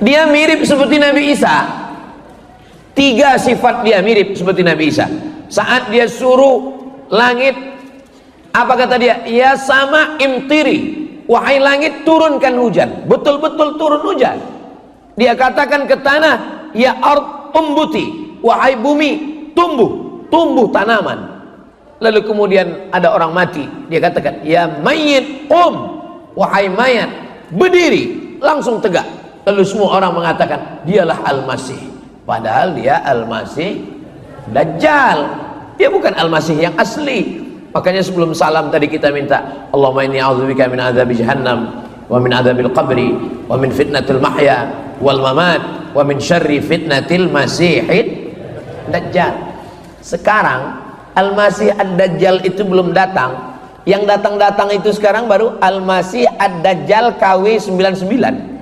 Dia mirip seperti Nabi Isa. 3 sifat dia mirip seperti Nabi Isa. Saat dia suruh langit, apa kata dia? Ya sama imtiri, wahai langit turunkan hujan. Betul-betul turun hujan. Dia katakan ke tanah, ya ard umbuti, wahai bumi tumbuh tanaman. Lalu kemudian ada orang mati, dia katakan, ya mayyit wahai mayat berdiri, langsung tegak. Lalu semua orang mengatakan dialah Al-Masih, padahal dia Al-Masih Dajjal. Dia bukan Al-Masih yang asli. Makanya sebelum salam tadi kita minta, Allahumma inni a'udzubika min adzabi jahannam wa min adzabil qabri wa min fitnatil mahya wal mamat wa min syarri fitnatil masihid dajjal. Sekarang Al-Masih Ad-Dajjal itu belum datang. Yang datang-datang itu sekarang baru Al-Masih Ad-Dajjal KW 99.